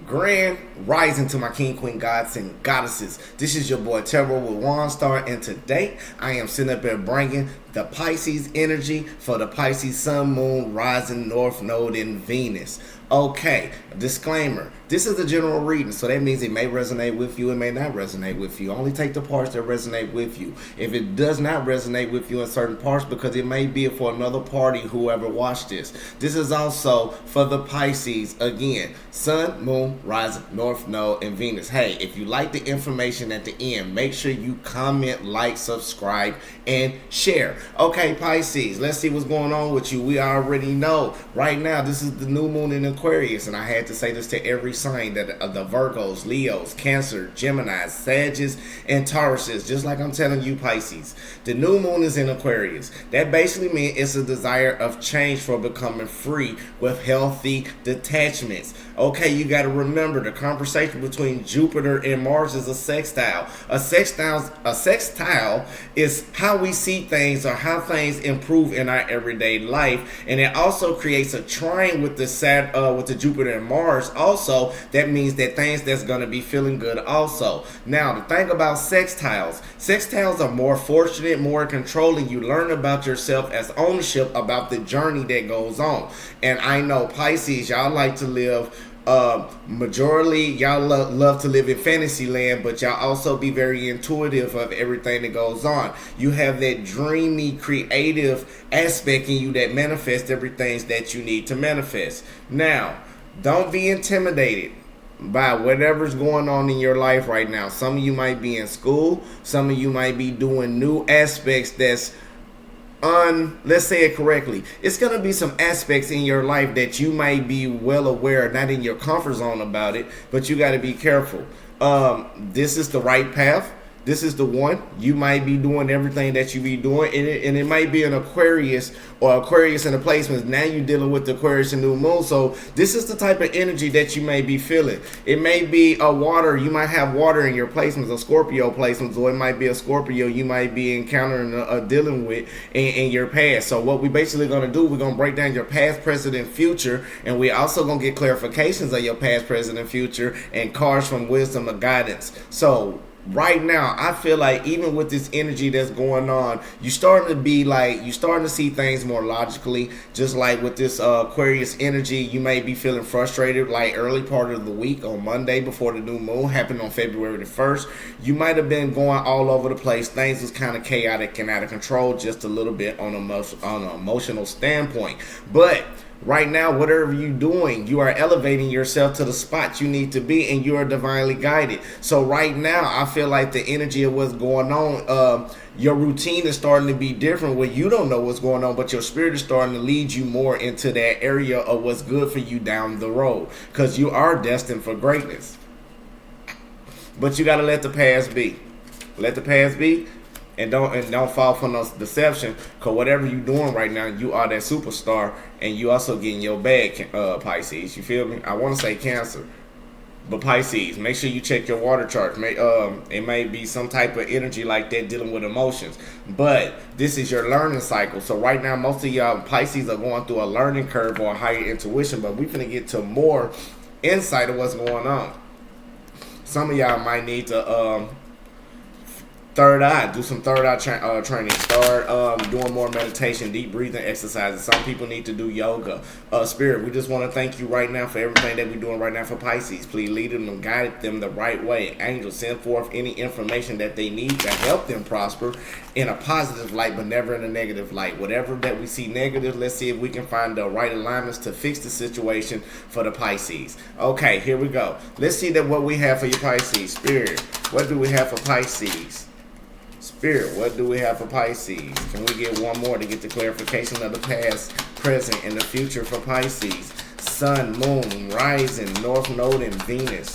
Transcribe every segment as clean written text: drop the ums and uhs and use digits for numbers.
Grand rising to my king, queen, gods, and goddesses. This is your boy Terror with Waunstar, and today I am sitting up here bringing the Pisces energy for the Pisces sun, moon, rising, north node, in Venus. Okay, disclaimer. This is a general reading, so that means it may resonate with you, it may not resonate with you. Only take the parts that resonate with you. If it does not resonate with you in certain parts, because it may be for another party, whoever watched this. This is also for the Pisces, again, sun, moon, rising, north node, and Venus. Hey, if you like the information at the end, make sure you comment, like, subscribe, and share. Okay, Pisces, let's see what's going on with you. We already know right now this is the new moon in Aquarius, and I had to say this to every sign that the Virgos, Leos, Cancer, Gemini, Sagittarius, and Tauruses, just like I'm telling you, Pisces. The new moon is in Aquarius. That basically means it's a desire of change for becoming free with healthy detachments. Okay, you got to remember the conversation between Jupiter and Mars is a sextile. A sextile is how we see things or how things improve in our everyday life, and it also creates a trine with the Jupiter and Mars. Also, that means that things that's going to be feeling good. Also, now the thing about sextiles are more fortunate, more controlling. You learn about yourself as ownership about the journey that goes on. And I know Pisces, y'all like to live. Majority y'all love to live in fantasy land, but y'all also be very intuitive of everything that goes on. You have that dreamy, creative aspect in you that manifests everything that you need to manifest. Now, don't be intimidated by whatever's going on in your life right now. Some of you might be in school. Some of you might be doing new aspects that's let's say it correctly. It's going to be some aspects in your life that you might be well aware, not in your comfort zone about it, but you got to be careful. This is the right path. This is the one. You might be doing everything that you be doing, and it might be an Aquarius or Aquarius in the placements. Now you're dealing with the Aquarius and new moon. So this is the type of energy that you may be feeling. It may be a water. You might have water in your placements, or Scorpio placements, or it might be a Scorpio you might be encountering, dealing with in your past. So what we basically going to do, we're going to break down your past, present, and future, and we also going to get clarifications of your past, present, and future, and cards from wisdom or guidance. So right now, I feel like even with this energy that's going on, you're starting to see things more logically. Just like with this Aquarius energy, you may be feeling frustrated like early part of the week on Monday before the new moon happened on February the 1st. You might have been going all over the place. Things was kind of chaotic and out of control just a little bit on an emotional standpoint. But right now, whatever you're doing, you are elevating yourself to the spot you need to be, and you are divinely guided. So right now, I feel like the energy of what's going on, your routine is starting to be different where you don't know what's going on, but your spirit is starting to lead you more into that area of what's good for you down the road, because you are destined for greatness. But you got to let the past be. Let the past be. And don't fall for no deception, because whatever you're doing right now, you are that superstar, and you also getting your bag, Pisces. You feel me? I want to say Cancer, but Pisces, make sure you check your water chart. It may be some type of energy like that dealing with emotions, but this is your learning cycle. So right now, most of y'all Pisces are going through a learning curve or a higher intuition, but we're gonna get to more insight of what's going on. Some of y'all might need to do some third eye training. Start doing more meditation, deep breathing exercises. Some people need to do yoga. Spirit, we just want to thank you right now for everything that we're doing right now for Pisces. Please lead them and guide them the right way. Angels, send forth any information that they need to help them prosper in a positive light, but never in a negative light. Whatever that we see negative, let's see if we can find the right alignments to fix the situation for the Pisces. Okay, here we go. Let's see that what we have for your Pisces. Spirit, what do we have for Pisces? Spirit, what do we have for Pisces? Can we get one more to get the clarification of the past, present, and the future for Pisces? Sun, moon, rising, north node, and Venus.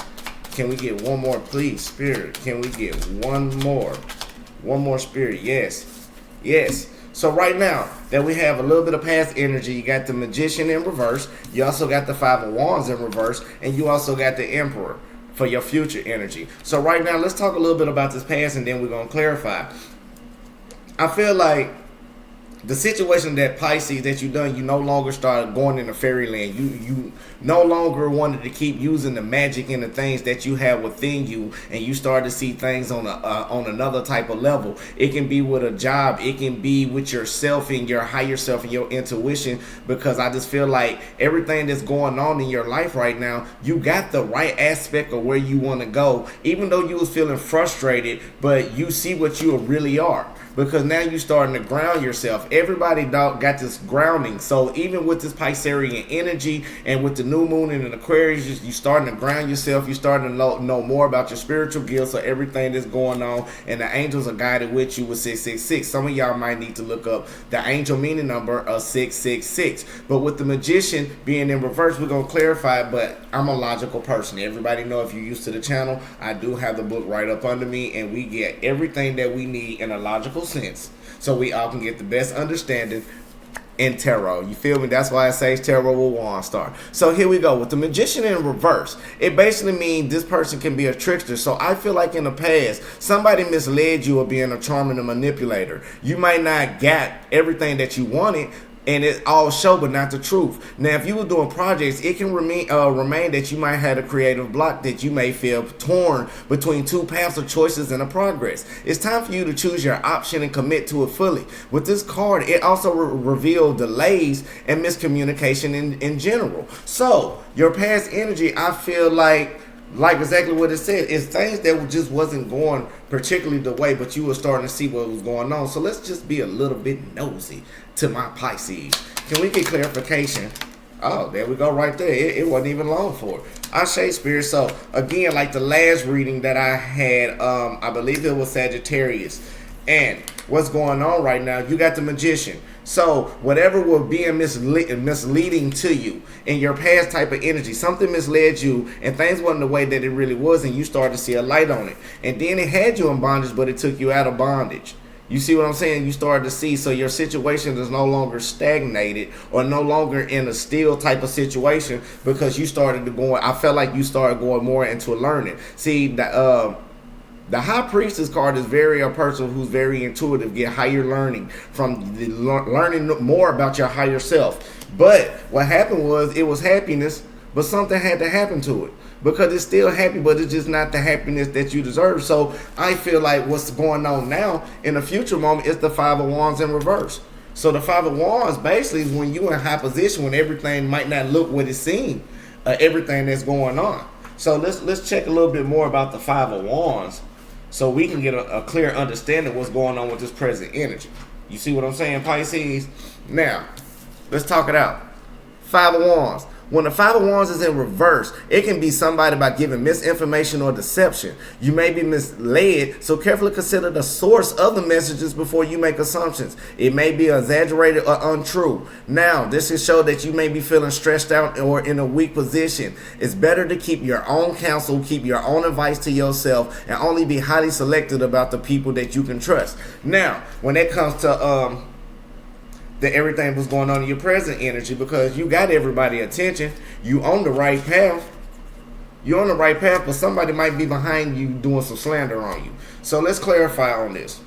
Can we get one more, please, Spirit? Can we get one more? One more, Spirit. Yes. Yes. So right now that we have a little bit of past energy, you got the Magician in reverse. You also got the Five of Wands in reverse. And you also got the Emperor for your future energy. So right now, let's talk a little bit about this past, and then we're going to clarify. I feel like the situation that Pisces that you done, you no longer start going into fairyland. You no longer wanted to keep using the magic and the things that you have within you, and you start to see things on another type of level. It can be with a job, it can be with yourself and your higher self and your intuition. Because I just feel like everything that's going on in your life right now, you got the right aspect of where you want to go. Even though you was feeling frustrated, but you see what you really are. Because now you're starting to ground yourself. Everybody got this grounding. So even with this Piscean energy and with the new moon and an Aquarius, you're starting to ground yourself. You're starting to know more about your spiritual gifts or everything that's going on. And the angels are guided with you with 666. Some of y'all might need to look up the angel meaning number of 666. But with the magician being in reverse, we're going to clarify it. But I'm a logical person. Everybody know, if you're used to the channel, I do have the book right up under me. And we get everything that we need in a logical sense, so we all can get the best understanding in tarot. You feel me? That's why I say tarot with Waunstar. So here we go with the magician in reverse. It basically means this person can be a trickster. So I feel like in the past somebody misled you of being a charmer and a manipulator. You might not get everything that you wanted, and it all show, but not the truth. Now, if you were doing projects, it can remain that you might have a creative block, that you may feel torn between two paths of choices and a progress. It's time for you to choose your option and commit to it fully. With this card, it also revealed delays and miscommunication in general. So, your past energy, I feel like exactly what it said, is things that just wasn't going particularly the way, but you were starting to see what was going on. So let's just be a little bit nosy to my Pisces. Can we get clarification? Oh, there we go right there. It wasn't even long for it. Ashe Spirit. So again, like the last reading that I had, I believe it was Sagittarius. And what's going on right now, you got the magician. So whatever will be misleading to you in your past type of energy, something misled you and things wasn't the way that it really was, and you started to see a light on it. And then it had you in bondage, but it took you out of bondage. You see what I'm saying? You started to see, so your situation is no longer stagnated or no longer in a still type of situation, because you started to go, I felt like you started going more into learning. See, the High Priestess card is a person who's very intuitive, get higher learning from learning more about your higher self. But what happened was, it was happiness, but something had to happen to it. Because it's still happy, but it's just not the happiness that you deserve. So I feel like what's going on now in the future moment is the Five of Wands in reverse. So the Five of Wands basically is when you're in high position, when everything might not look what it seems, everything that's going on. So let's check a little bit more about the Five of Wands, so we can get a clear understanding of what's going on with this present energy. You see what I'm saying, Pisces? Now, let's talk it out. Five of Wands. When the Five of Wands is in reverse, it can be somebody by giving misinformation or deception. You may be misled, so carefully consider the source of the messages before you make assumptions. It may be exaggerated or untrue. Now, this is show that you may be feeling stressed out or in a weak position. It's better to keep your own counsel, keep your own advice to yourself, and only be highly selective about the people that you can trust. Now, when it comes to that everything was going on in your present energy, because you got everybody's attention, you on the right path. You're on the right path, but somebody might be behind you doing some slander on you. So let's clarify on this.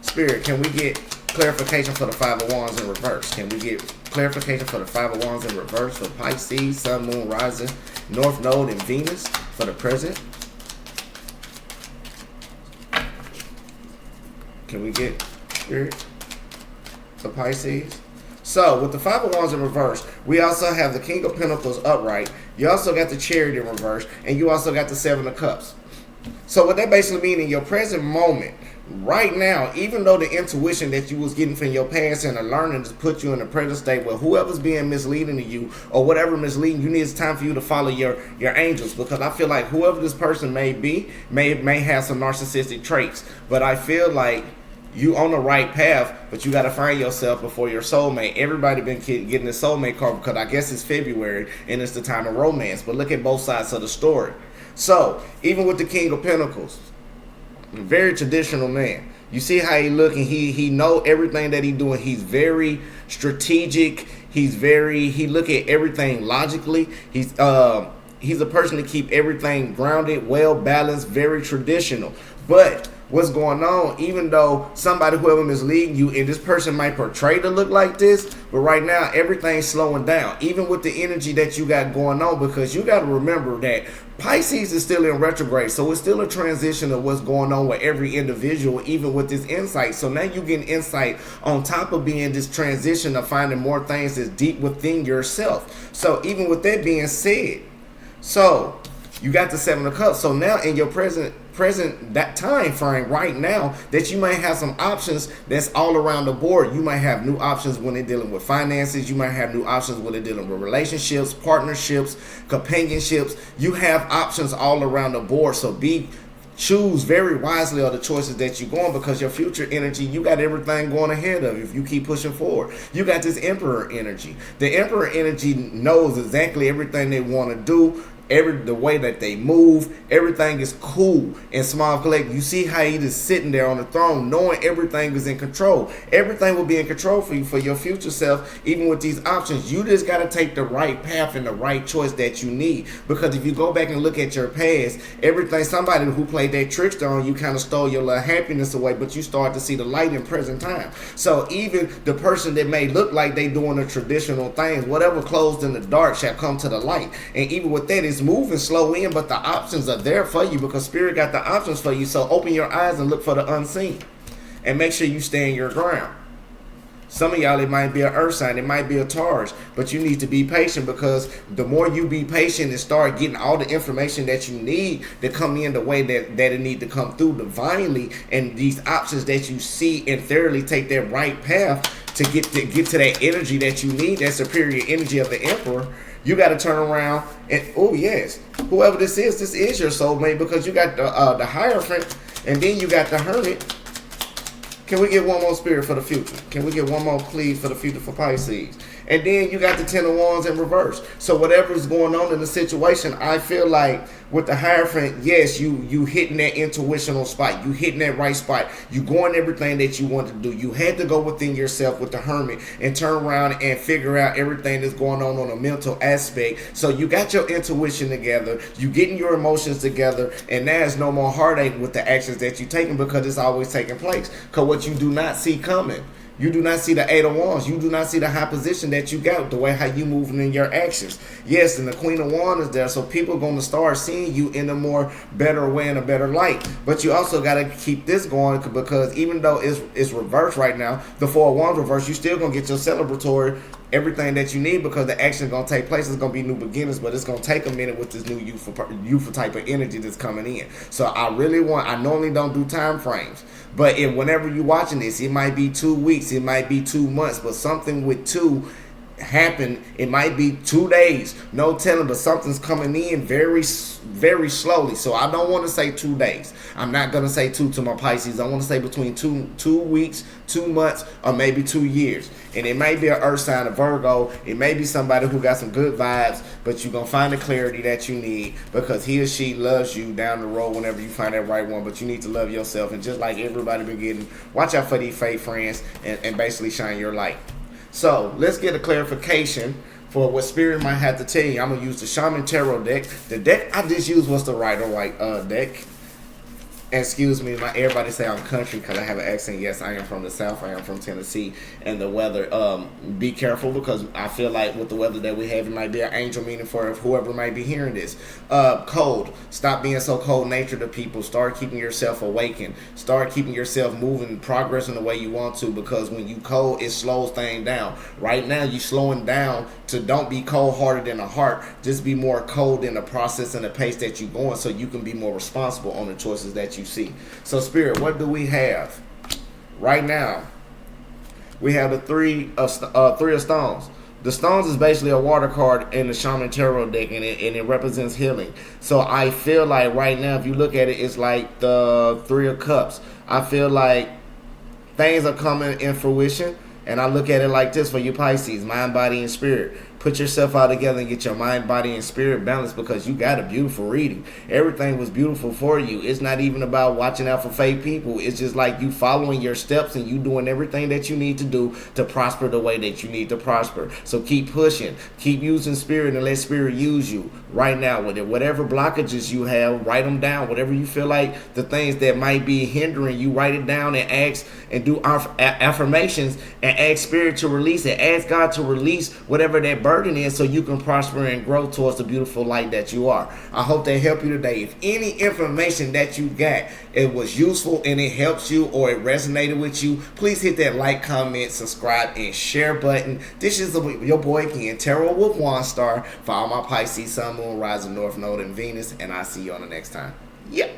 Spirit, can we get clarification for the Five of Wands in reverse? Can we get clarification for the Five of Wands in reverse for Pisces, Sun, Moon, Rising, North Node, and Venus for the present? Can we get Spirit for Pisces? So with the Five of Wands in reverse, we also have the King of Pentacles upright. You also got the Chariot in reverse, and you also got the Seven of Cups. So what that basically means, in your present moment, right now, even though the intuition that you was getting from your past and the learning to put you in the present state where whoever's being misleading to you or whatever misleading you, need, it's time for you to follow your angels. Because I feel like whoever this person may be may have some narcissistic traits, but I feel like you on the right path, but you got to find yourself before your soulmate. Everybody been getting the soulmate card because I guess it's February and it's the time of romance. But look at both sides of the story. So even with the King of Pentacles, very traditional man. You see how he look, and he know everything that he doing. He's very strategic. He look at everything logically. He's He's a person to keep everything grounded, well balanced, very traditional. But what's going on, even though somebody, whoever misleading you, and this person might portray to look like this, but right now everything's slowing down, even with the energy that you got going on, because you got to remember that Pisces is still in retrograde, so it's still a transition of what's going on with every individual, even with this insight. So now you're getting insight on top of being this transition of finding more things that's deep within yourself. So even with that being said, so you got the Seven of Cups. So now in your present that time frame right now, that you might have some options that's all around the board. You might have new options when they're dealing with finances. You might have new options when they're dealing with relationships, partnerships, companionships. You have options all around the board. So choose very wisely of the choices that you're going, because your future energy, you got everything going ahead of you if you keep pushing forward. You got this Emperor energy. The Emperor energy knows exactly everything they want to do. The way that they move, everything is cool and small collect. You see how he just sitting there on the throne, knowing everything is in control. Everything will be in control for you, for your future self, even with these options. You just got to take the right path and the right choice that you need. Because if you go back and look at your past, everything, somebody who played that trickster on you kind of stole your little happiness away, but you start to see the light in present time. So even the person that may look like they doing the traditional things, whatever closed in the dark shall come to the light. And even with that, it's moving slow in, but the options are there for you, because Spirit got the options for you. So open your eyes and look for the unseen, and make sure you stand your ground. Some of y'all, it might be an earth sign, it might be a Taurus, but you need to be patient, because the more you be patient and start getting all the information that you need to come in the way that it need to come through divinely, and these options that you see, and thoroughly take that right path to get to that energy that you need, that superior energy of the Emperor. You got to turn around and, oh yes, whoever this is your soulmate, because you got the Hierophant, and then you got the Hermit. Can we get one more Spirit for the future? Can we get one more please for the future for Pisces? And then you got the Ten of Wands in reverse. So whatever is going on in the situation, I feel like with the Hierophant, yes, you hitting that intuitional spot. You hitting that right spot. You going everything that you want to do. You had to go within yourself with the Hermit and turn around and figure out everything that's going on a mental aspect. So you got your intuition together. You getting your emotions together. And now there's no more heartache with the actions that you're taking, because it's always taking place. Because what you do not see coming. You do not see the Eight of Wands. You do not see the high position that you got, the way how you moving in your actions. Yes, and the Queen of Wands is there, so people are going to start seeing you in a more better way, in a better light. But you also got to keep this going, because even though it's reversed right now, the Four of Wands reverse, you still going to get your celebratory everything that you need, because the action is going to take place. It's going to be new beginnings, but it's going to take a minute with this new youthful type of energy that's coming in. So I normally don't do time frames, but whenever you're watching this, it might be 2 weeks, it might be 2 months, but something with two happen. It might be 2 days, no telling, but something's coming in very slowly. So I don't want to say 2 days. I'm not going to say 2 to my Pisces. I want to say between 2 weeks, 2 months, or maybe 2 years. And it may be an earth sign, a Virgo. It may be somebody who got some good vibes, but you're going to find the clarity that you need, because he or she loves you down the road whenever you find that right one. But you need to love yourself, and just like everybody been getting, watch out for these fake friends, and basically shine your light. So let's get a clarification for what Spirit might have to tell you. I'm going to use the Shaman Tarot deck. The deck I just used was the Rider White deck. Excuse me, everybody say I'm country because I have an accent. Yes, I am from the South. I am from Tennessee. And the weather, be careful, because I feel like with the weather that we have, it might be an angel meaning for whoever might be hearing this. Cold. Stop being so cold-natured to people. Start keeping yourself awakened. Start keeping yourself moving, progressing the way you want to, because when you cold, it slows things down. Right now, you slowing down to don't be cold-hearted in the heart. Just be more cold in the process and the pace that you're going, so you can be more responsible on the choices that you see. So Spirit, what do we have right now? We have the three of stones. The stones is basically a water card in the Shaman Tarot deck, and it represents healing. So I feel like right now, if you look at it, it's like the Three of Cups. I feel like things are coming in fruition, and I look at it like this for you Pisces: mind, body, and spirit. Put yourself out together and get your mind, body, and spirit balanced, because you got a beautiful reading. Everything was beautiful for you. It's not even about watching out for fake people. It's just like you following your steps and you doing everything that you need to do to prosper the way that you need to prosper. So keep pushing. Keep using Spirit and let Spirit use you. right now with it. Whatever blockages you have, write them down. Whatever you feel like the things that might be hindering you, write it down and ask and do affirmations and ask Spirit to release it. Ask God to release whatever that burden is so you can prosper and grow towards the beautiful light that you are. I hope they help you today. If any information that you got, it was useful and it helps you or it resonated with you, please hit that like, comment, subscribe, and share button. This is your boy again, Tarot with Waunstar, for all my Pisces, Sun, Moon, Rising, North Node, and Venus, and I'll see you on the next time. Yep.